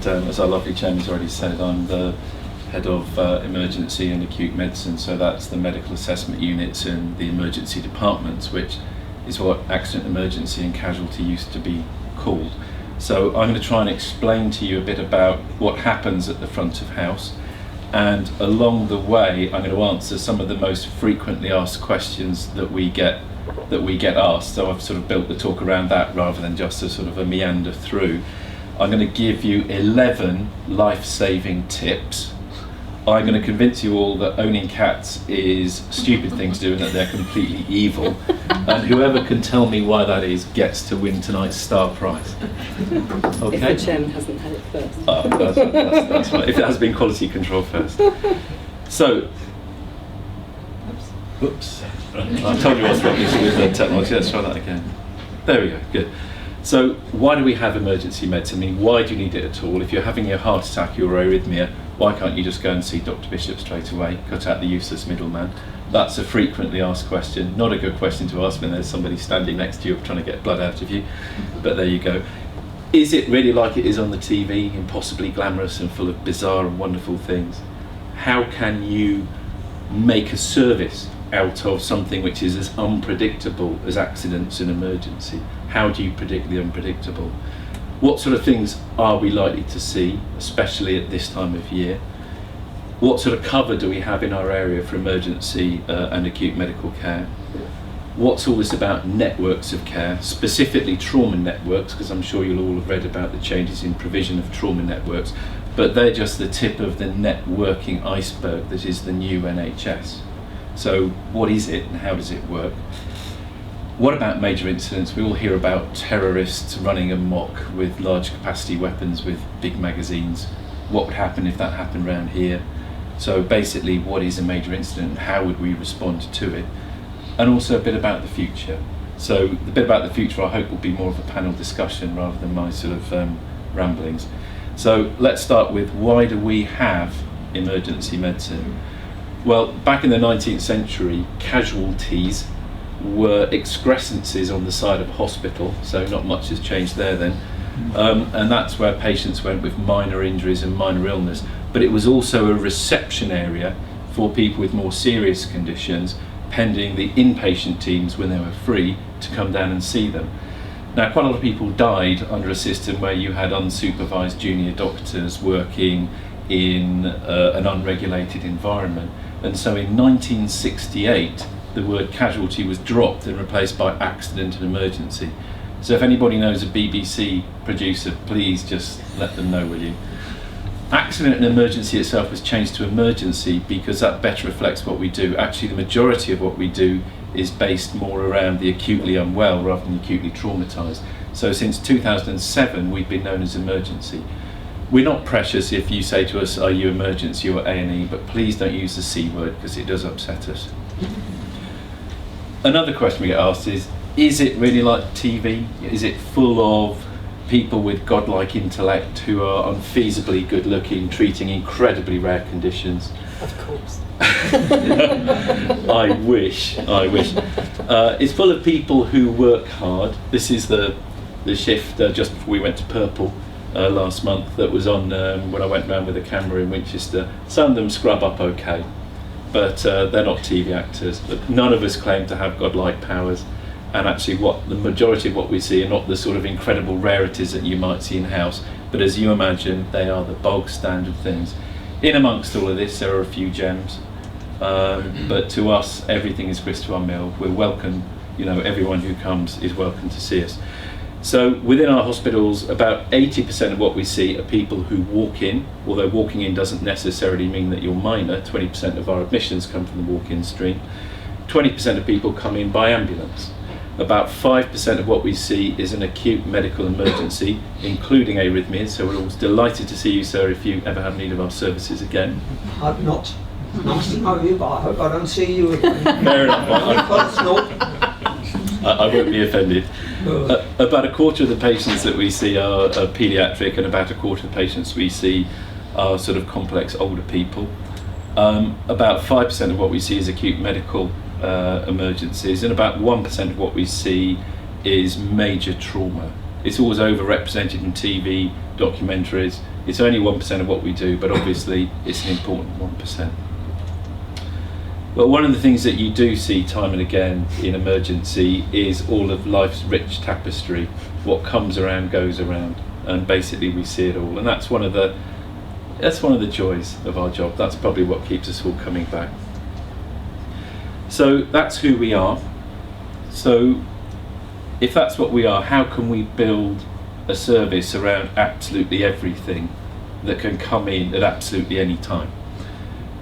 and as our lovely chairman's already said, I'm the head of emergency and acute medicine, so that's the medical assessment units and the emergency departments, which is what accident, emergency and casualty used to be called. So I'm going to try and explain to you a bit about what happens at the front of house, and along the way I'm going to answer some of the most frequently asked questions that we get asked. So I've sort of built the talk around that rather than just a sort of a meander through. I'm going to give you 11 life-saving tips. I'm going to convince you all that owning cats is a stupid thing to do and that they're completely evil. And whoever can tell me why that is gets to win tonight's star prize. Okay? If the chairman hasn't had it first. Oh, that's right. If it has been quality control first. So, oops. I told you what's wrong with the technology. Let's try that again. There we go. Good. So, why do we have emergency medicine? I mean, why do you need it at all? If you're having a heart attack or arrhythmia, why can't you just go and see Dr. Bishop straight away? Cut out the useless middleman. That's a frequently asked question. Not a good question to ask when there's somebody standing next to you trying to get blood out of you. But there you go. Is it really like it is on the TV, impossibly glamorous and full of bizarre and wonderful things? How can you make a service out of something which is as unpredictable as accidents and emergency? How do you predict the unpredictable? What sort of things are we likely to see, especially at this time of year? What sort of cover do we have in our area for emergency and acute medical care? What's all this about networks of care, specifically trauma networks, because I'm sure you'll all have read about the changes in provision of trauma networks, but they're just the tip of the networking iceberg that is the new NHS. So what is it and how does it work? What about major incidents? We all hear about terrorists running amok with large capacity weapons with big magazines. What would happen if that happened around here? So basically, what is a major incident? How would we respond to it? And also a bit about the future. So the bit about the future I hope will be more of a panel discussion rather than my sort of ramblings. So let's start with, why do we have emergency medicine? Well, back in the 19th century, casualties were excrescences on the side of a hospital, so not much has changed there then. And that's where patients went with minor injuries and minor illness. But it was also a reception area for people with more serious conditions, pending the inpatient teams, when they were free, to come down and see them. Now, quite a lot of people died under a system where you had unsupervised junior doctors working in an unregulated environment. And so in 1968, the word casualty was dropped and replaced by accident and emergency. So if anybody knows a BBC producer, please just let them know, will you? Accident and emergency itself was changed to emergency because that better reflects what we do. Actually, the majority of what we do is based more around the acutely unwell rather than the acutely traumatised. So since 2007, we've been known as emergency. We're not precious if you say to us, are you emergency or A&E, but please don't use the C word because it does upset us. Another question we get asked is it really like TV? Is it full of people with godlike intellect who are unfeasibly good looking, treating incredibly rare conditions? Of course. I wish. It's full of people who work hard. This is the shift just before we went to Purple last month that was on when I went round with a camera in Winchester. Some of them scrub up okay, but they're not TV actors. But none of us claim to have godlike powers. And actually the majority of what we see are not the sort of incredible rarities that you might see in-house, but as you imagine, they are the bog standard things. In amongst all of this, there are a few gems, but to us, everything is grist to our mill. We're welcome, everyone who comes is welcome to see us. So within our hospitals, about 80% of what we see are people who walk in, although walking in doesn't necessarily mean that you're minor. 20% of our admissions come from the walk-in stream. 20% of people come in by ambulance. About 5% of what we see is an acute medical emergency, including arrhythmias, so we're always delighted to see you, sir, if you ever have need of our services again. I've not. Nice to know you, but I hope I don't see you again. Fair enough. I won't be offended. About a quarter of the patients that we see are paediatric, and about a quarter of the patients we see are sort of complex older people. About 5% of what we see is acute medical emergencies, and about 1% of what we see is major trauma. It's always overrepresented in TV, documentaries. It's only 1% of what we do, but obviously it's an important 1%. But one of the things that you do see time and again in emergency is all of life's rich tapestry. What comes around goes around, and basically we see it all. And that's one of the joys of our job. That's probably what keeps us all coming back. So that's who we are. So if that's what we are, how can we build a service around absolutely everything that can come in at absolutely any time?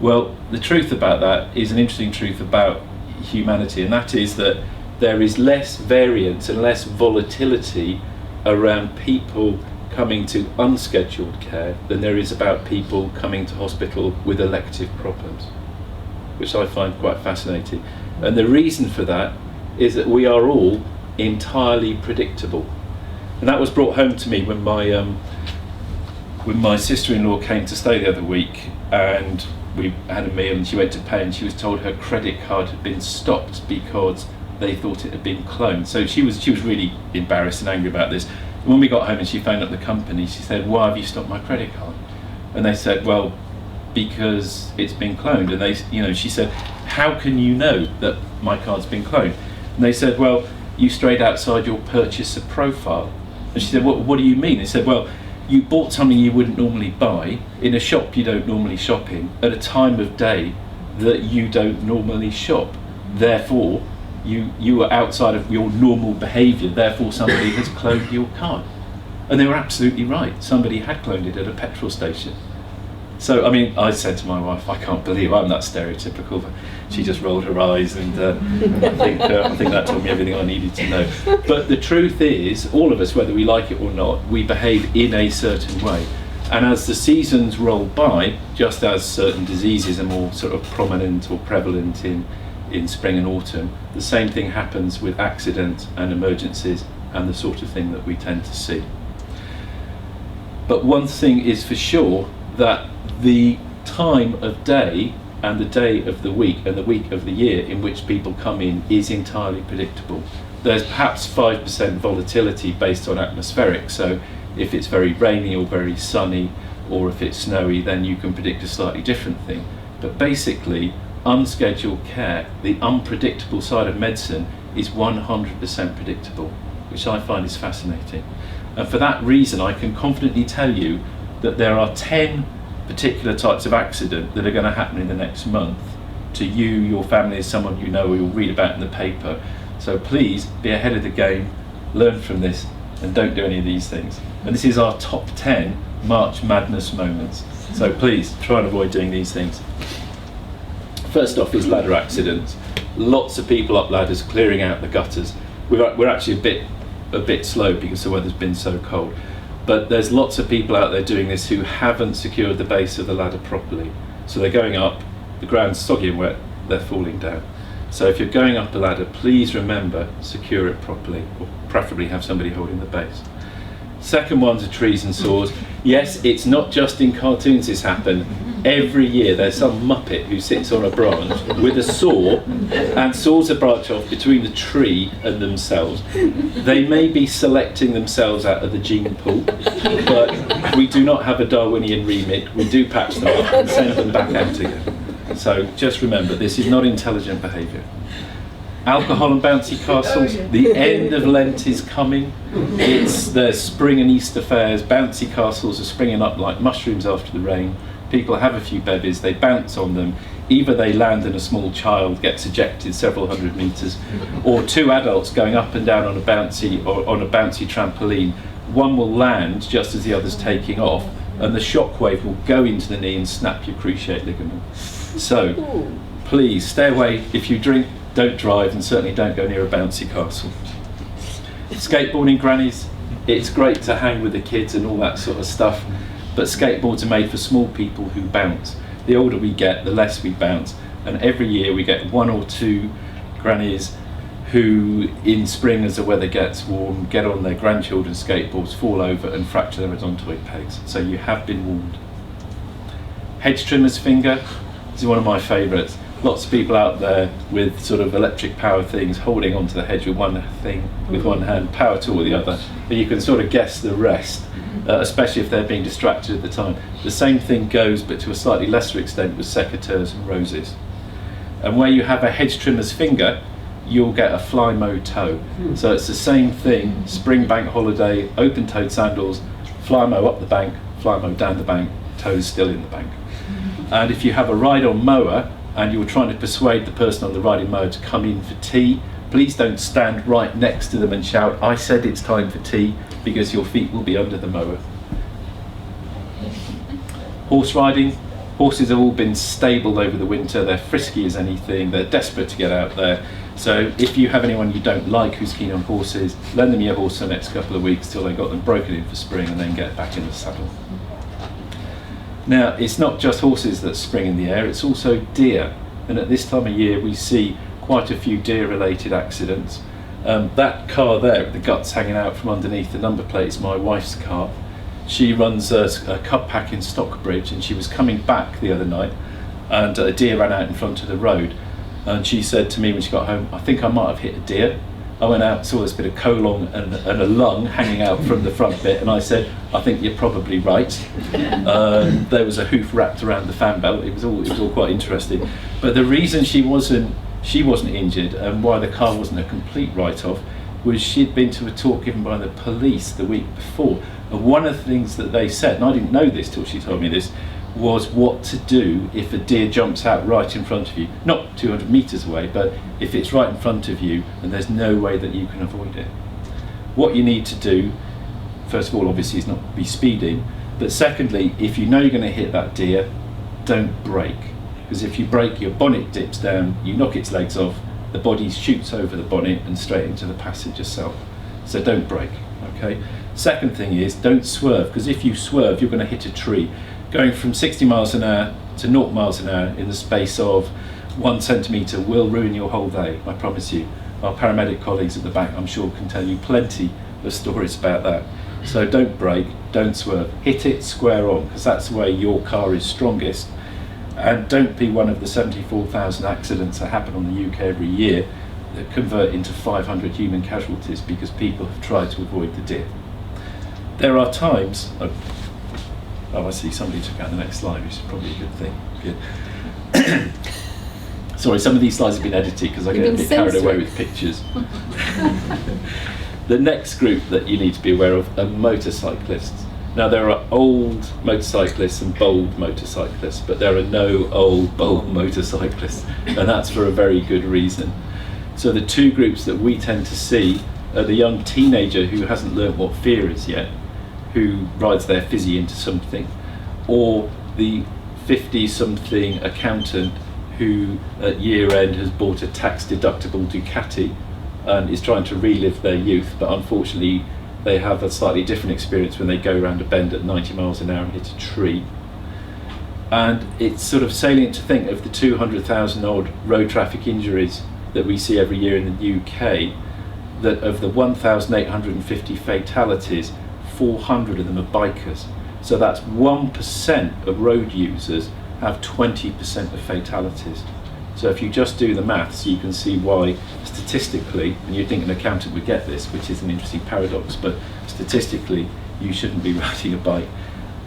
Well, the truth about that is an interesting truth about humanity, and that is that there is less variance and less volatility around people coming to unscheduled care than there is about people coming to hospital with elective problems, which I find quite fascinating. And the reason for that is that we are all entirely predictable. And that was brought home to me when my sister-in-law came to stay the other week, and we had a meal and she went to pay, and she was told her credit card had been stopped because they thought it had been cloned. So she was really embarrassed and angry about this. And when we got home and she phoned up the company, she said, "Why have you stopped my credit card?" And they said, "Well, because it's been cloned." And they, she said, "How can you know that my card's been cloned?" And they said, "Well, you strayed outside your purchaser profile." And she said, what do you mean?" They said, "Well, you bought something you wouldn't normally buy in a shop you don't normally shop in at a time of day that you don't normally shop. Therefore, you are outside of your normal behaviour, therefore somebody has cloned your card." And they were absolutely right. Somebody had cloned it at a petrol station. So, I said to my wife, "I can't believe I'm that stereotypical." But she just rolled her eyes, and I think that told me everything I needed to know. But the truth is, all of us, whether we like it or not, we behave in a certain way. And as the seasons roll by, just as certain diseases are more sort of prominent or prevalent in spring and autumn, the same thing happens with accidents and emergencies and the sort of thing that we tend to see. But one thing is for sure, that the time of day and the day of the week and the week of the year in which people come in is entirely predictable. There's perhaps 5% volatility based on atmospheric, so if it's very rainy or very sunny, or if it's snowy, then you can predict a slightly different thing. But basically, unscheduled care, the unpredictable side of medicine, is 100% predictable, which I find is fascinating. And for that reason, I can confidently tell you that there are 10 particular types of accident that are going to happen in the next month to you, your family, as someone you know or you'll read about in the paper. So please be ahead of the game, learn from this, and don't do any of these things. And this is our top 10 March Madness moments. So please try and avoid doing these things. First off is ladder accidents. Lots of people up ladders clearing out the gutters. We're actually a bit slow because the weather's been so cold. But there's lots of people out there doing this who haven't secured the base of the ladder properly. So they're going up, the ground's soggy and wet, they're falling down. So if you're going up a ladder, please remember, secure it properly, or preferably have somebody holding the base. Second ones are trees and saws. Yes, it's not just in cartoons this happens. Every year there's some muppet who sits on a branch with a saw and saws a branch off between the tree and themselves. They may be selecting themselves out of the gene pool, but we do not have a Darwinian remit. We do patch them up and send them back out again. So just remember, this is not intelligent behaviour. Alcohol and bouncy castles. The end of Lent is coming. There's spring and Easter fairs. Bouncy castles are springing up like mushrooms after the rain. People have a few bevies, they bounce on them. Either they land and a small child gets ejected several hundred metres, or two adults going up and down on a bouncy trampoline. One will land just as the other's taking off, and the shockwave will go into the knee and snap your cruciate ligament. So please stay away. If you drink, don't drive, and certainly don't go near a bouncy castle. Skateboarding grannies, it's great to hang with the kids and all that sort of stuff, but skateboards are made for small people who bounce. The older we get, the less we bounce, and every year we get one or two grannies who, in spring as the weather gets warm, get on their grandchildren's skateboards, fall over and fracture their odontoid pegs. So you have been warned. Hedge trimmer's finger, this is one of my favourites. lots of people out there with sort of electric power things holding onto the hedge with one thing with one hand, power tool with the other, and you can sort of guess the rest, especially if they're being distracted at the time. The same thing goes, but to a slightly lesser extent, with secateurs and roses. And where you have a hedge trimmer's finger, you'll get a fly mow toe. So it's the same thing, spring bank holiday, open-toed sandals, fly mow up the bank, fly mow down the bank, toes still in the bank. And if you have a ride-on mower and you're trying to persuade the person on the riding mower to come in for tea, please don't stand right next to them and shout, "I said it's time for tea," because your feet will be under the mower. Horse riding. Horses have all been stabled over the winter, they're frisky as anything, they're desperate to get out there. So if you have anyone you don't like who's keen on horses, lend them your horse for the next couple of weeks till they've got them broken in for spring and then get back in the saddle. Now, it's not just horses that spring in the air, it's also deer. And at this time of year we see quite a few deer-related accidents. That car there, with the guts hanging out from underneath the number plate, is my wife's car. She runs a cub pack in Stockbridge, and she was coming back the other night and a deer ran out in front of the road, and she said to me when she got home, "I think I might have hit a deer." I went out, saw this bit of colon and a lung hanging out from the front bit, and I said, "I think you're probably right." There was a hoof wrapped around the fan belt. It was all quite interesting. But the reason she wasn't injured and why the car wasn't a complete write-off was she'd been to a talk given by the police the week before. And one of the things that they said, and I didn't know this till she told me this, was what to do if a deer jumps out right in front of you. Not 200 metres away, but if it's right in front of you and there's no way that you can avoid it. What you need to do, first of all, obviously, is not be speeding, but secondly, if you know you're going to hit that deer, don't brake. Because if you brake, your bonnet dips down, you knock its legs off, the body shoots over the bonnet and straight into the passenger cell. So don't brake, okay? Second thing is, don't swerve, because if you swerve, you're going to hit a tree. Going from 60 miles an hour to 0 miles an hour in the space of 1 centimetre will ruin your whole day, I promise you. Our paramedic colleagues at the back, I'm sure, can tell you plenty of stories about that. So don't brake, don't swerve, hit it square on, because that's the way your car is strongest. And don't be one of the 74,000 accidents that happen on the UK every year that convert into 500 human casualties because people have tried to avoid the deer. There are times, I see somebody took out the next slide, which is probably a good thing. Good. Sorry, some of these slides have been edited because I get a bit carried away with pictures. The next group that you need to be aware of are motorcyclists. Now, there are old motorcyclists and bold motorcyclists, but there are no old, bold motorcyclists, and that's for a very good reason. So the two groups that we tend to see are the young teenager who hasn't learnt what fear is yet, who rides their fizzy into something, or the 50-something accountant who at year end has bought a tax-deductible Ducati and is trying to relive their youth, but unfortunately they have a slightly different experience when they go around a bend at 90 miles an hour and hit a tree. And it's sort of salient to think of the 200,000 odd road traffic injuries that we see every year in the UK, that of the 1,850 fatalities, 400 of them are bikers. So that's 1% of road users have 20% of fatalities. So if you just do the maths, you can see why statistically, and you'd think an accountant would get this, which is an interesting paradox, but statistically you shouldn't be riding a bike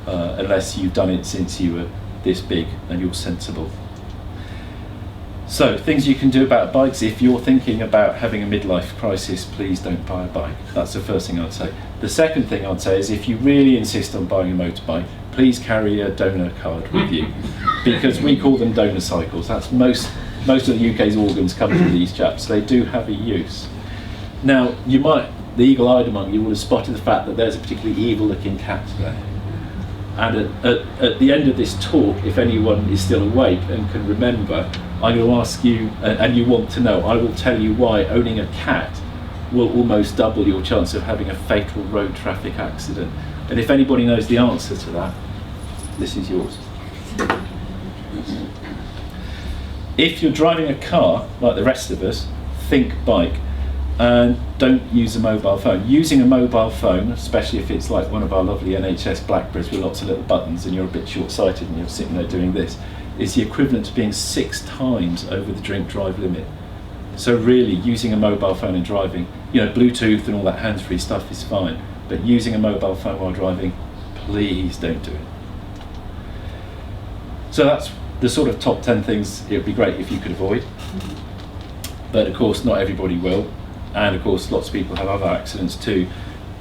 unless you've done it since you were this big and you're sensible. So things you can do about bikes: if you're thinking about having a midlife crisis, please don't buy a bike. That's the first thing I'd say. The second thing I'd say is if you really insist on buying a motorbike, please carry a donor card with you, because we call them donor cycles. That's most of the UK's organs come from these chaps. They do have a use. Now, the eagle-eyed among you will have spotted the fact that there's a particularly evil-looking cat there. And at the end of this talk, if anyone is still awake and can remember, I'm going to ask you, and you want to know, I will tell you why owning a cat will almost double your chance of having a fatal road traffic accident. And if anybody knows the answer to that, this is yours. If you're driving a car, like the rest of us, think bike. And don't use a mobile phone. Using a mobile phone, especially if it's like one of our lovely NHS Blackberries with lots of little buttons and you're a bit short-sighted and you're sitting there doing this, is the equivalent to being 6 times over the drink-drive limit. So really, using a mobile phone and driving, Bluetooth and all that hands-free stuff is fine, but using a mobile phone while driving, please don't do it. So that's the sort of top 10 things it would be great if you could avoid. But of course, not everybody will. And of course, lots of people have other accidents too.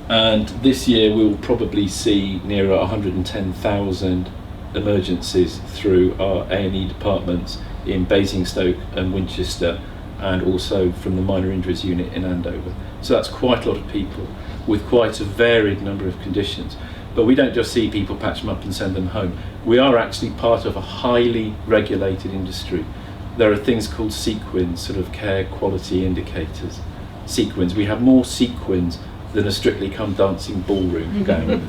And this year we'll probably see nearer 110,000 emergencies through our A&E departments in Basingstoke and Winchester, and also from the minor injuries unit in Andover. So that's quite a lot of people with quite a varied number of conditions. But we don't just see people, patch them up and send them home. We are actually part of a highly regulated industry. There are things called sequins, sort of care quality indicators. Sequins, we have more sequins than a Strictly Come Dancing ballroom gown,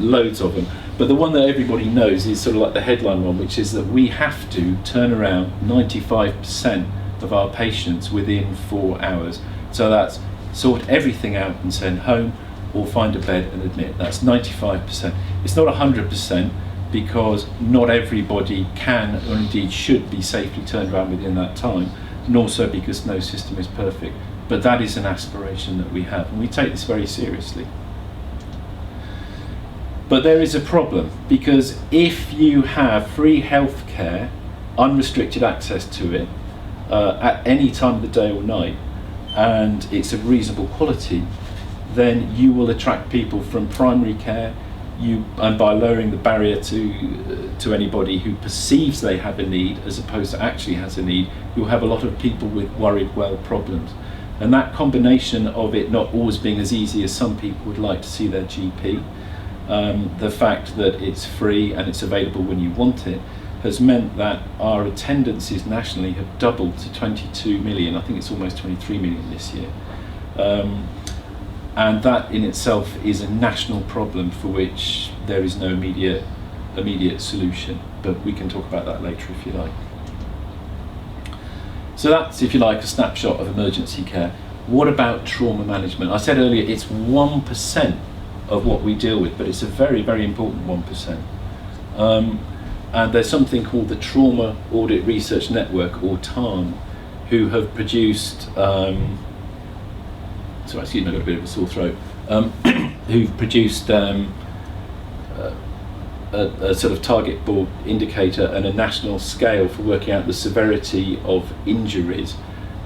loads of them. But the one that everybody knows is sort of like the headline one, which is that we have to turn around 95% of our patients within 4 hours. So that's sort everything out and send home, or find a bed and admit. That's 95%. It's not 100%, because not everybody can or indeed should be safely turned around within that time, and also because no system is perfect. But that is an aspiration that we have, and we take this very seriously. But there is a problem, because if you have free healthcare, unrestricted access to it, at any time of the day or night, and it's of reasonable quality, then you will attract people from primary care, and by lowering the barrier to anybody who perceives they have a need as opposed to actually has a need, you'll have a lot of people with worried well problems. And that combination of it not always being as easy as some people would like to see their GP, the fact that it's free and it's available when you want it, has meant that our attendances nationally have doubled to 22 million. I think it's almost 23 million this year. And that in itself is a national problem for which there is no immediate solution. But we can talk about that later if you like. So that's, if you like, a snapshot of emergency care. What about trauma management? I said earlier it's 1% of what we deal with, but it's a very, very important 1%. And there's something called the Trauma Audit Research Network, or TARN, who have produced, sorry, excuse me, I've got a bit of a sore throat, who've produced a sort of target board indicator and a national scale for working out the severity of injuries,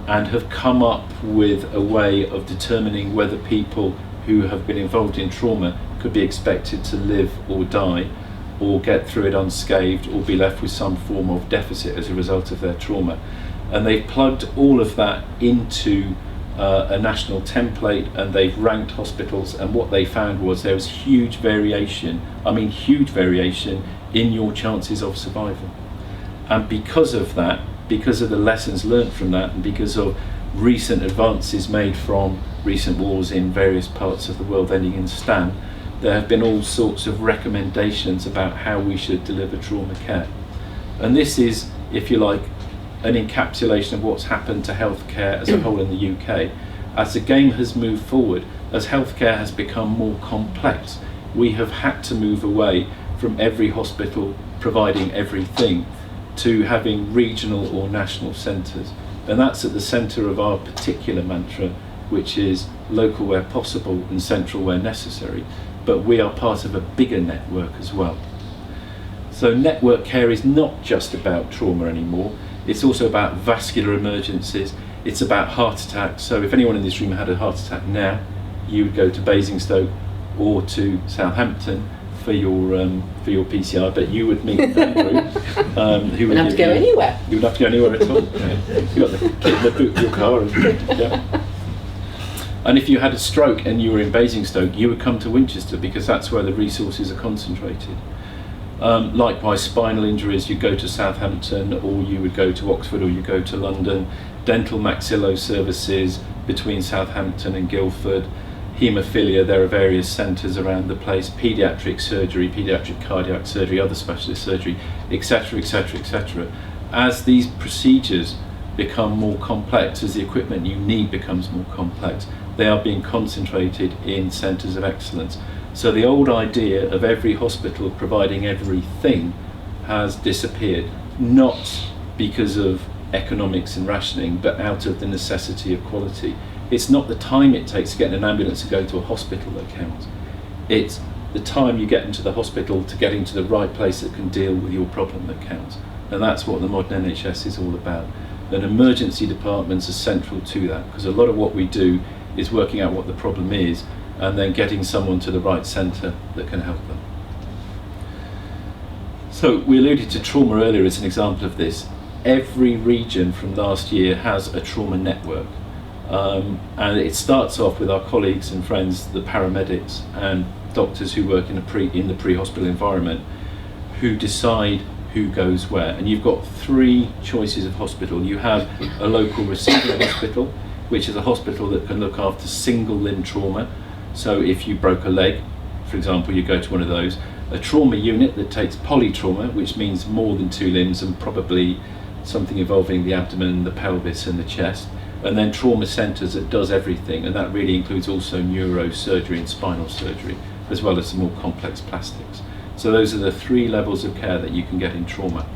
and have come up with a way of determining whether people who have been involved in trauma could be expected to live or die, or get through it unscathed, or be left with some form of deficit as a result of their trauma. And they've plugged all of that into a national template, and they've ranked hospitals, and what they found was there was huge variation, huge variation in your chances of survival. And because of that, because of the lessons learned from that, and because of recent advances made from recent wars in various parts of the world ending in stan, there have been all sorts of recommendations about how we should deliver trauma care. And this is, if you like, an encapsulation of what's happened to healthcare as a whole in the UK. As the game has moved forward, as healthcare has become more complex, we have had to move away from every hospital providing everything to having regional or national centres. And that's at the centre of our particular mantra, which is local where possible and central where necessary. But we are part of a bigger network as well. So network care is not just about trauma anymore. It's also about vascular emergencies. It's about heart attacks. So if anyone in this room had a heart attack now, you would go to Basingstoke or to Southampton for your PCR, but you would meet Andrew, who would have to go anywhere. You would have to go anywhere at all. You got the kit in the boot of your car. Yeah. And if you had a stroke and you were in Basingstoke, you would come to Winchester, because that's where the resources are concentrated. Likewise, spinal injuries, you go to Southampton, or you would go to Oxford, or you go to London. Dental maxillo services between Southampton and Guildford. Haemophilia, there are various centres around the place. Paediatric surgery, paediatric cardiac surgery, other specialist surgery, etc., etc., etc. As these procedures become more complex, as the equipment you need becomes more complex, they are being concentrated in centres of excellence. So the old idea of every hospital providing everything has disappeared, not because of economics and rationing, but out of the necessity of quality. It's not the time it takes to get in an ambulance to go to a hospital that counts. It's the time you get into the hospital to get into the right place that can deal with your problem that counts. And that's what the modern NHS is all about. And emergency departments are central to that, because a lot of what we do is working out what the problem is and then getting someone to the right centre that can help them. So we alluded to trauma earlier as an example of this. Every region from last year has a trauma network. And it starts off with our colleagues and friends, the paramedics and doctors who work in the pre-hospital environment, who decide who goes where. And you've got three choices of hospital. You have a local receiving hospital, which is a hospital that can look after single limb trauma. So if you broke a leg, for example, you go to one of those. A trauma unit that takes polytrauma, which means more than two limbs and probably something involving the abdomen, the pelvis and the chest. And then trauma centres that does everything, and that really includes also neurosurgery and spinal surgery, as well as some more complex plastics. So those are the three levels of care that you can get in trauma.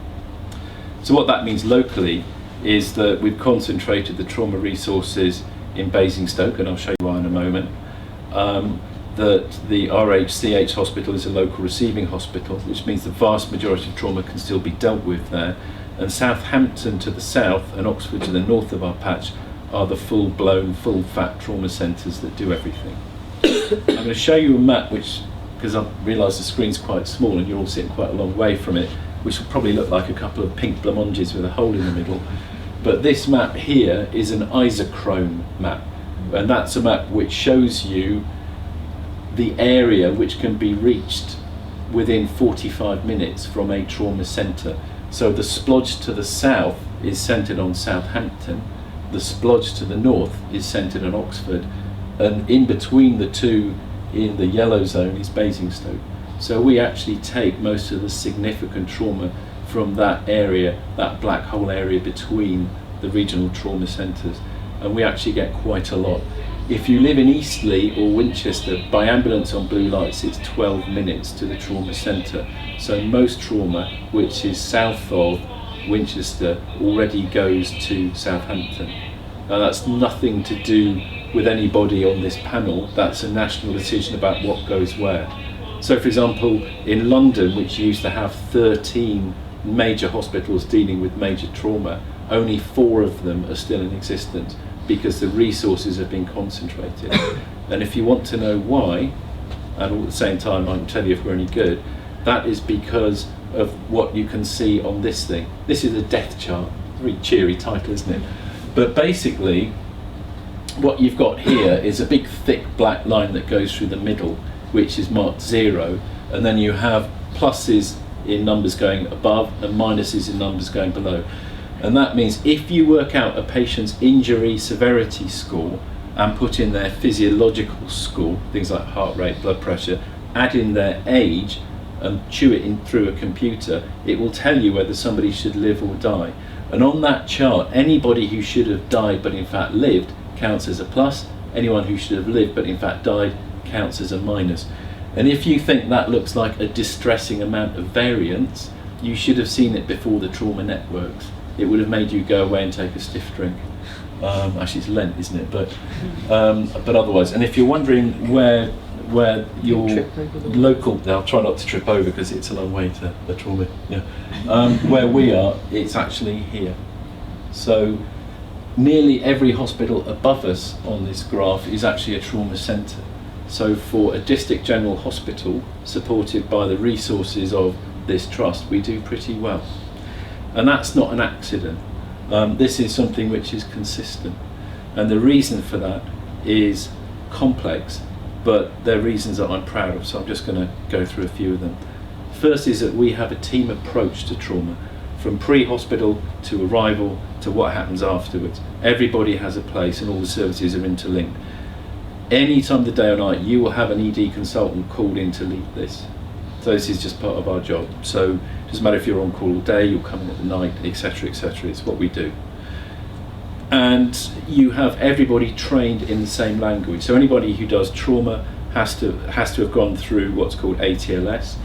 So what that means locally is that we've concentrated the trauma resources in Basingstoke, and I'll show you why in a moment. That the RHCH hospital is a local receiving hospital, which means the vast majority of trauma can still be dealt with there. And Southampton to the south and Oxford to the north of our patch are the full-blown, full-fat trauma centres that do everything. I'm going to show you a map, which, because I realise the screen's quite small and you're all sitting quite a long way from it, which will probably look like a couple of pink blancmanges with a hole in the middle. But this map here is an isochrome map, and that's a map which shows you the area which can be reached within 45 minutes from a trauma centre. So the splodge to the south is centred on Southampton, the splodge to the north is centred on Oxford, and in between the two in the yellow zone is Basingstoke. So we actually take most of the significant trauma from that area, that black hole area between the regional trauma centres, and we actually get quite a lot. If you live in Eastleigh or Winchester, by ambulance on blue lights it's 12 minutes to the trauma centre. So most trauma, which is south of Winchester, already goes to Southampton. Now that's nothing to do with anybody on this panel, that's a national decision about what goes where. So for example, in London, which used to have 13 major hospitals dealing with major trauma, only 4 of them are still in existence, because the resources have been concentrated. And if you want to know why, and at the same time I can tell you if we're any good, that is because of what you can see on this thing. This is a death chart, very cheery title, isn't it? But basically, what you've got here is a big thick black line that goes through the middle, which is marked 0, and then you have pluses in numbers going above and minuses in numbers going below. And that means if you work out a patient's injury severity score and put in their physiological score, things like heart rate, blood pressure, add in their age and chew it in through a computer, it will tell you whether somebody should live or die. And on that chart, anybody who should have died but in fact lived counts as a plus, anyone who should have lived but in fact died counts as a minus. And if you think that looks like a distressing amount of variance, you should have seen it before the trauma networks. It would have made you go away and take a stiff drink. Actually it's Lent, isn't it? But otherwise, and if you're wondering where your local, I'll try not to trip over because it's a long way to the trauma, yeah. Where we are, it's actually here. So nearly every hospital above us on this graph is actually a trauma centre. So for a district general hospital supported by the resources of this trust, we do pretty well. And that's not an accident. This is something which is consistent. And the reason for that is complex, but they're reasons that I'm proud of, so I'm just going to go through a few of them. First is that we have a team approach to trauma, from pre-hospital to arrival to what happens afterwards. Everybody has a place and all the services are interlinked. Any time of the day or night, you will have an ED consultant called in to lead this. So this is just part of our job. So it doesn't matter if you're on call all day, you'll come in at the night, etc., etc. It's what we do. and you have everybody trained in the same language. So anybody who does trauma has to have gone through what's called ATLS,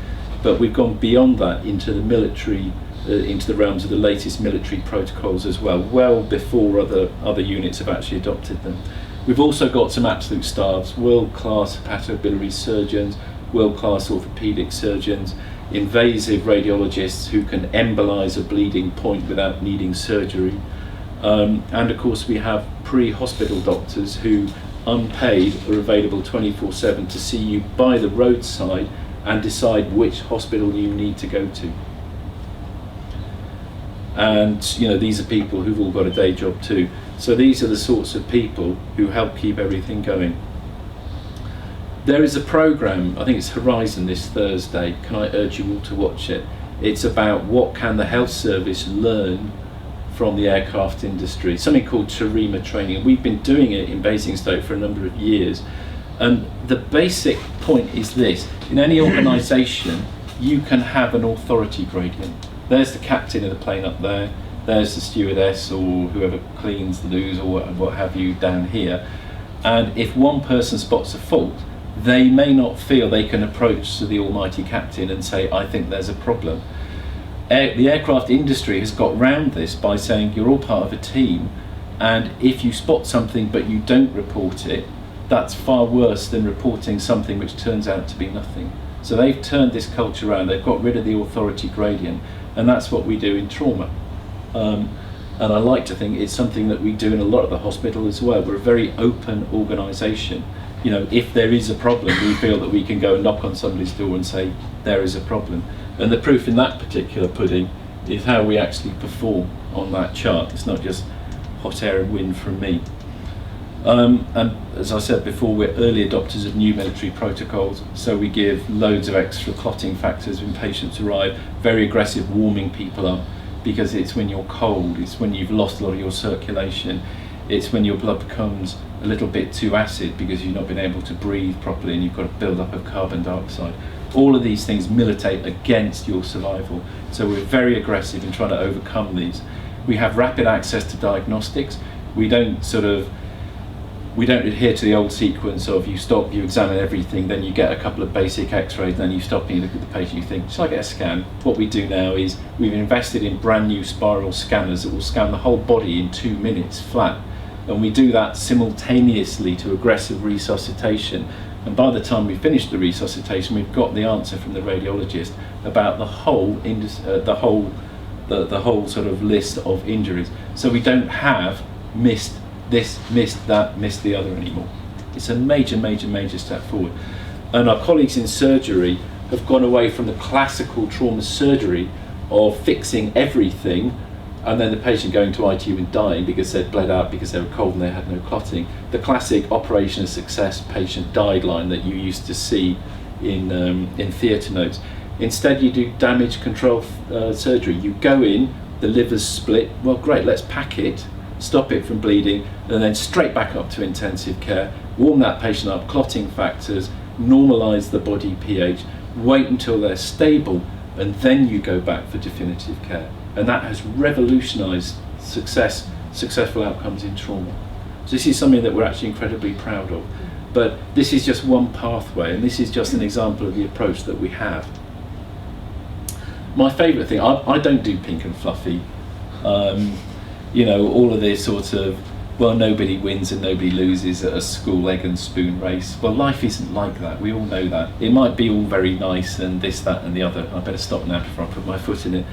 but we've gone beyond that into the military, into the realms of the latest military protocols as well before other units have actually adopted them. We've also got some absolute stars, world-class hepatobiliary surgeons, world-class orthopedic surgeons, invasive radiologists who can embolize a bleeding point without needing surgery. And of course we have pre-hospital doctors who, unpaid, are available 24/7 to see you by the roadside and decide which hospital you need to go to. And these are people who've all got a day job too. So these are the sorts of people who help keep everything going. There is a program, I think it's Horizon this Thursday, can I urge you all to watch it? It's about what can the health service learn from the aircraft industry, something called Terima training. We've been doing it in Basingstoke for a number of years. And the basic point is this: in any organisation, you can have an authority gradient. There's the captain of the plane up there, there's the stewardess or whoever cleans the loos or what have you down here. And if one person spots a fault, they may not feel they can approach to the almighty captain and say, I think there's a problem. The aircraft industry has got round this by saying you're all part of a team, and if you spot something but you don't report it, that's far worse than reporting something which turns out to be nothing. So they've turned this culture around, they've got rid of the authority gradient, and that's what we do in trauma. And I like to think it's something that we do in a lot of the hospital as well. We're a very open organisation. If there is a problem, we feel that we can go and knock on somebody's door and say, there is a problem. And the proof in that particular pudding is how we actually perform on that chart. It's not just hot air and wind from me. And as I said before, we're early adopters of new military protocols, so we give loads of extra clotting factors when patients arrive, very aggressive warming people up, because it's when you're cold, it's when you've lost a lot of your circulation, it's when your blood becomes a little bit too acid because you've not been able to breathe properly and you've got a build-up of carbon dioxide. All of these things militate against your survival, so we're very aggressive in trying to overcome these. We have rapid access to diagnostics. We don't adhere to the old sequence of you stop, you examine everything, then you get a couple of basic x-rays, then you stop and you look at the patient, you think, shall I get a scan? What we do now is we've invested in brand new spiral scanners that will scan the whole body in 2 minutes flat. And we do that simultaneously to aggressive resuscitation. And by the time we finish the resuscitation, we've got the answer from the radiologist about the whole sort of list of injuries. So we don't have missed this, missed that, missed the other anymore. It's a major, major, major step forward. And our colleagues in surgery have gone away from the classical trauma surgery of fixing everything and then the patient going to ITU and dying because they'd bled out because they were cold and they had no clotting. The classic operation of success, patient died line that you used to see in theatre notes. Instead, you do damage control surgery. You go in, the liver's split, well great, let's pack it, stop it from bleeding, and then straight back up to intensive care, warm that patient up, clotting factors, normalise the body pH, wait until they're stable, and then you go back for definitive care. And that has revolutionised successful outcomes in trauma. So this is something that we're actually incredibly proud of. But this is just one pathway, and this is just an example of the approach that we have. My favourite thing, I don't do pink and fluffy, all of this sort of, well, nobody wins and nobody loses at a school egg and spoon race. Well, life isn't like that, we all know that. It might be all very nice and this, that and the other. I better stop now before I put my foot in it.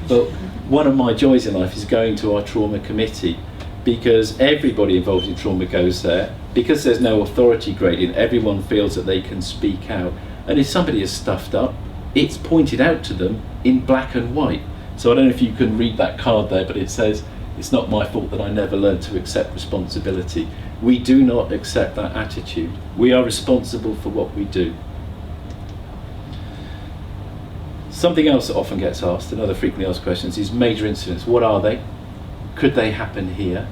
But one of my joys in life is going to our trauma committee, because everybody involved in trauma goes there. Because there's no authority gradient, everyone feels that they can speak out. And if somebody is stuffed up, it's pointed out to them in black and white. So I don't know if you can read that card there, but it says, it's not my fault that I never learned to accept responsibility. We do not accept that attitude. We are responsible for what we do. Something else that often gets asked, another frequently asked questions, is major incidents. What are they? Could they happen here?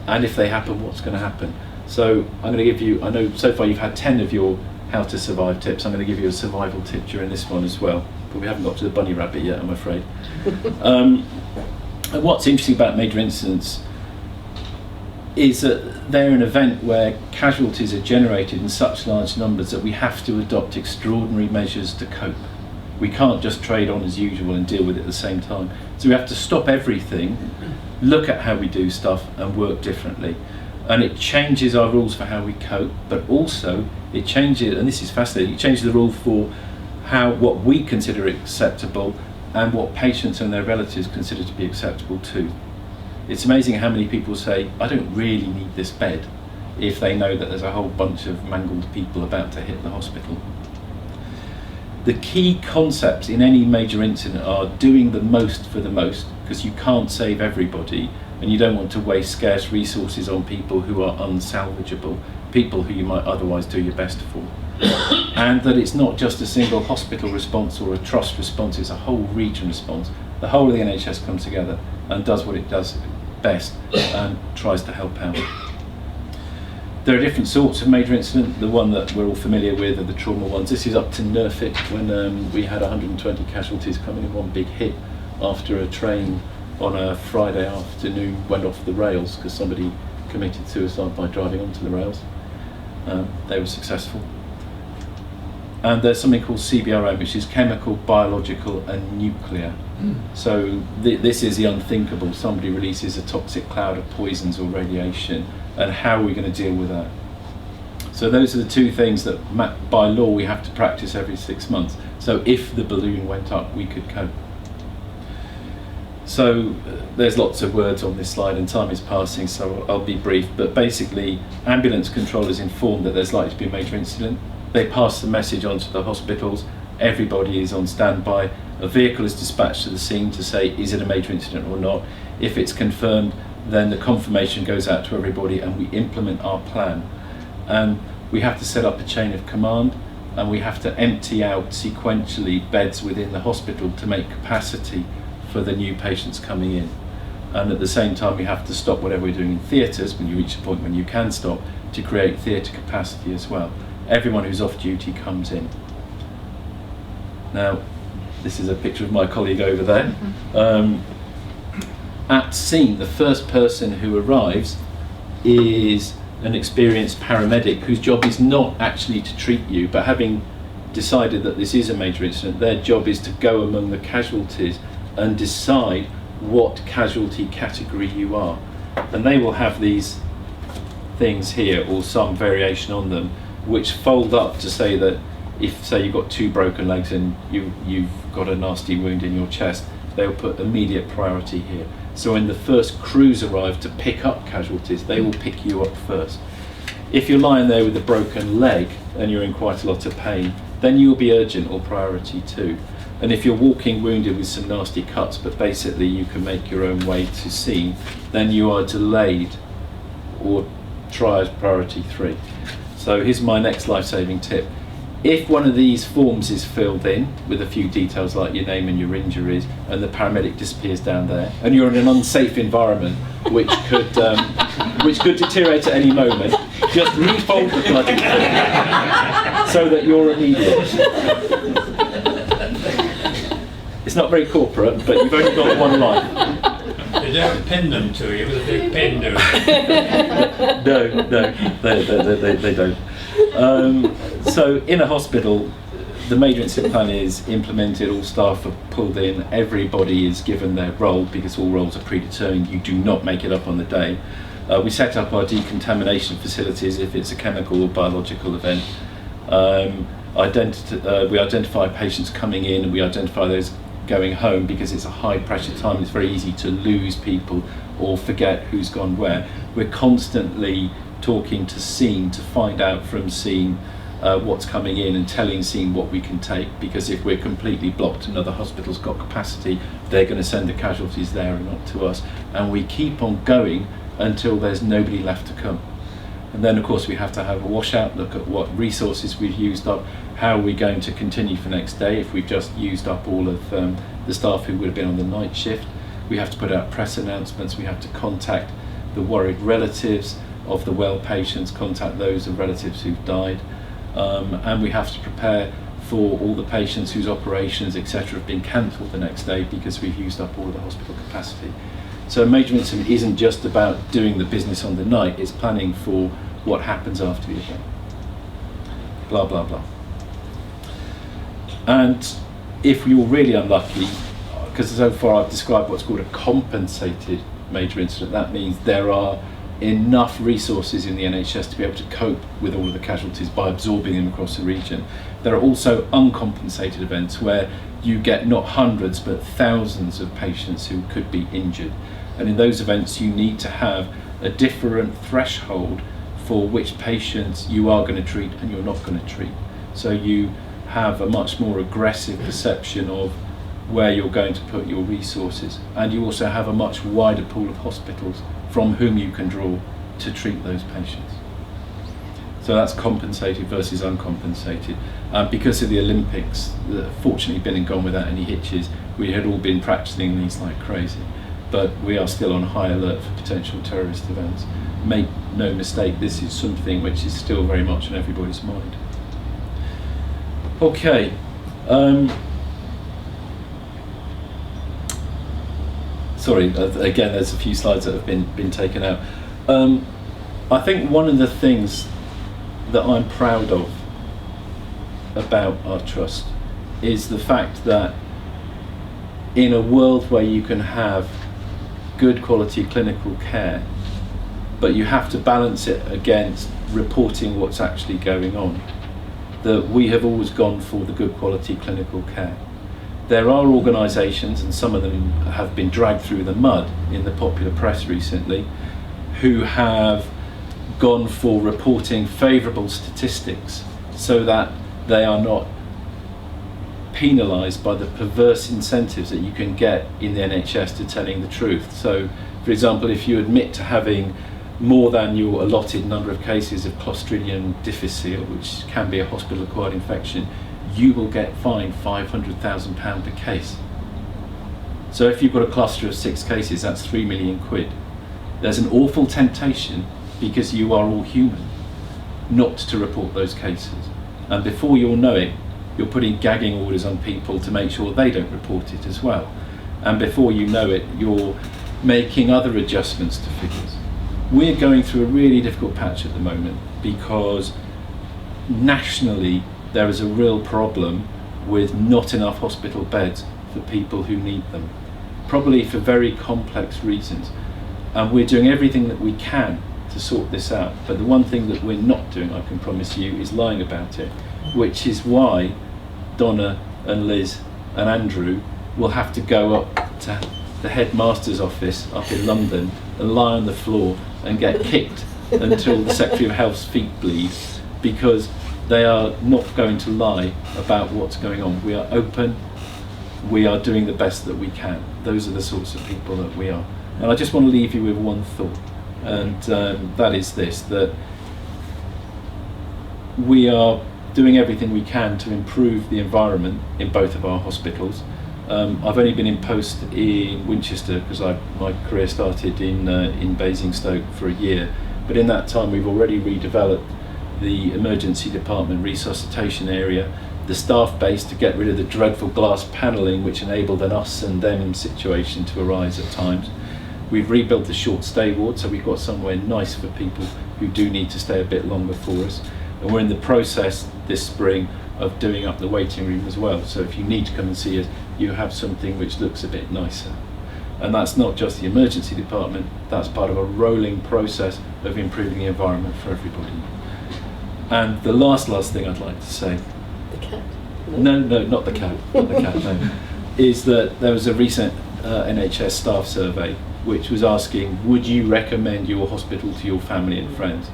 And if they happen, what's going to happen? So I'm going to give you, I know so far you've had 10 of your how to survive tips. I'm going to give you a survival tip during this one as well. But we haven't got to the bunny rabbit yet, I'm afraid. And what's interesting about major incidents, is that they're an event where casualties are generated in such large numbers that we have to adopt extraordinary measures to cope. We can't just trade on as usual and deal with it at the same time. So we have to stop everything, look at how we do stuff and work differently. And it changes our rules for how we cope, but also it changes, and this is fascinating, it changes the rule for what we consider acceptable and what patients and their relatives consider to be acceptable too. It's amazing how many people say, I don't really need this bed, if they know that there's a whole bunch of mangled people about to hit the hospital. The key concepts in any major incident are doing the most for the most, because you can't save everybody, and you don't want to waste scarce resources on people who are unsalvageable, people who you might otherwise do your best for. And that it's not just a single hospital response or a trust response, it's a whole region response. The whole of the NHS comes together and does what it does best and tries to help out. There are different sorts of major incident. The one that we're all familiar with are the trauma ones. This is up to Nerfit when we had 120 casualties coming in one big hit after a train on a Friday afternoon went off the rails because somebody committed suicide by driving onto the rails. They were successful. And there's something called CBRN, which is chemical, biological and nuclear. So this is the unthinkable. Somebody releases a toxic cloud of poisons or radiation, and how are we going to deal with that? So those are the two things that by law we have to practice every 6 months. So if the balloon went up, we could cope. So there's lots of words on this slide and time is passing, so I'll be brief, but basically ambulance control is informed that there's likely to be a major incident. They pass the message on to the hospitals, everybody is on standby, a vehicle is dispatched to the scene to say is it a major incident or not. If it's confirmed, then the confirmation goes out to everybody and we implement our plan. And we have to set up a chain of command, and we have to empty out sequentially beds within the hospital to make capacity for the new patients coming in. And at the same time we have to stop whatever we're doing in theatres when you reach a point when you can stop, to create theatre capacity as well. Everyone who's off duty comes in. Now, this is a picture of my colleague over there. At scene, the first person who arrives is an experienced paramedic whose job is not actually to treat you, but having decided that this is a major incident, their job is to go among the casualties and decide what casualty category you are. And they will have these things here, or some variation on them, which fold up to say that if, say, you've got 2 broken legs and you've got a nasty wound in your chest, they'll put immediate priority here. So when the first crews arrive to pick up casualties, they will pick you up first. If you're lying there with a broken leg and you're in quite a lot of pain, then you'll be urgent or priority too. And if you're walking wounded with some nasty cuts, but basically you can make your own way to scene, then you are delayed or tried priority 3. So here's my next life-saving tip. If one of these forms is filled in with a few details like your name and your injuries, and the paramedic disappears down there, and you're in an unsafe environment which could deteriorate at any moment, just refold the bloody thing so that you're immediate. It's not very corporate, but you've only got one life. They don't pin them to you with a big pin, do they? No, they don't. So in a hospital, the major incident plan is implemented, all staff are pulled in, everybody is given their role because all roles are predetermined, you do not make it up on the day. We set up our decontamination facilities if it's a chemical or biological event. We identify patients coming in and we identify those going home because it's a high pressure time, it's very easy to lose people or forget who's gone where. We're constantly talking to scene to find out from scene what's coming in and telling scene what we can take, because if we're completely blocked and other hospitals got capacity, they're going to send the casualties there and not to us, and we keep on going until there's nobody left to come. And then of course we have to have a washout, look at what resources we've used up, how are we going to continue for next day if we've just used up all of the staff who would have been on the night shift. We have to put out press announcements, we have to contact the worried relatives of the well patients, contact those of relatives who've died, and we have to prepare for all the patients whose operations etc. have been cancelled the next day because we've used up all of the hospital capacity. So a major incident isn't just about doing the business on the night, it's planning for what happens after the event. Blah, blah, blah. And if you're really unlucky, because so far I've described what's called a compensated major incident, that means there are enough resources in the NHS to be able to cope with all of the casualties by absorbing them across the region. There are also uncompensated events where you get not hundreds but thousands of patients who could be injured. And in those events you need to have a different threshold for which patients you are going to treat and you're not going to treat. So you have a much more aggressive perception of where you're going to put your resources, and you also have a much wider pool of hospitals from whom you can draw to treat those patients. So that's compensated versus uncompensated. Because of the Olympics, fortunately been and gone without any hitches, we had all been practicing these like crazy, but we are still on high alert for potential terrorist events. Make no mistake, this is something which is still very much on everybody's mind. Okay. Sorry, again, there's a few slides that have been taken out. I think one of the things that I'm proud of about our trust is the fact that in a world where you can have good quality clinical care, but you have to balance it against reporting what's actually going on, that we have always gone for the good quality clinical care. There are organisations, and some of them have been dragged through the mud in the popular press recently, who have gone for reporting favourable statistics so that they are not penalised by the perverse incentives that you can get in the NHS to telling the truth. So, for example, if you admit to having more than your allotted number of cases of Clostridium difficile, which can be a hospital-acquired infection, you will get fined £500,000 per case. So if you've got a cluster of 6 cases, that's 3 million quid. There's an awful temptation, because you are all human, not to report those cases. And before you'll know it, you're putting gagging orders on people to make sure they don't report it as well. And before you know it, you're making other adjustments to figures. We're going through a really difficult patch at the moment because nationally there is a real problem with not enough hospital beds for people who need them, probably for very complex reasons. And we're doing everything that we can to sort this out. But the one thing that we're not doing, I can promise you, is lying about it, which is why Donna and Liz and Andrew will have to go up to the headmaster's office up in London and lie on the floor and get kicked until the Secretary of Health's feet bleed, because they are not going to lie about what's going on. We are open, we are doing the best that we can. Those are the sorts of people that we are. And I just want to leave you with one thought, and that is this, that we are doing everything we can to improve the environment in both of our hospitals. I've only been in post in Winchester because my career started in Basingstoke for a year, but in that time we've already redeveloped the emergency department resuscitation area, the staff base to get rid of the dreadful glass panelling which enabled an us and them situation to arise at times. We've rebuilt the short stay ward, so we've got somewhere nice for people who do need to stay a bit longer for us. And we're in the process this spring of doing up the waiting room as well. So if you need to come and see us, you have something which looks a bit nicer. And that's not just the emergency department, that's part of a rolling process of improving the environment for everybody. And the last thing I'd like to say, The cat? no, not the cat, not the cat, no, is that there was a recent NHS staff survey which was asking, would you recommend your hospital to your family and friends?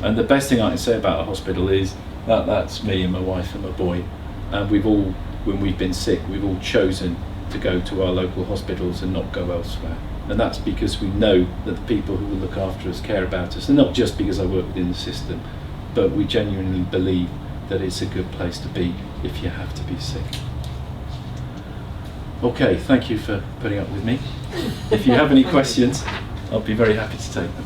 And the best thing I can say about a hospital is that that's me and my wife and my boy. And we've all, when we've been sick, we've all chosen to go to our local hospitals and not go elsewhere. And that's because we know that the people who will look after us care about us, and not just because I work within the system, but we genuinely believe that it's a good place to be if you have to be sick. Okay, thank you for putting up with me. If you have any questions, I'll be very happy to take them.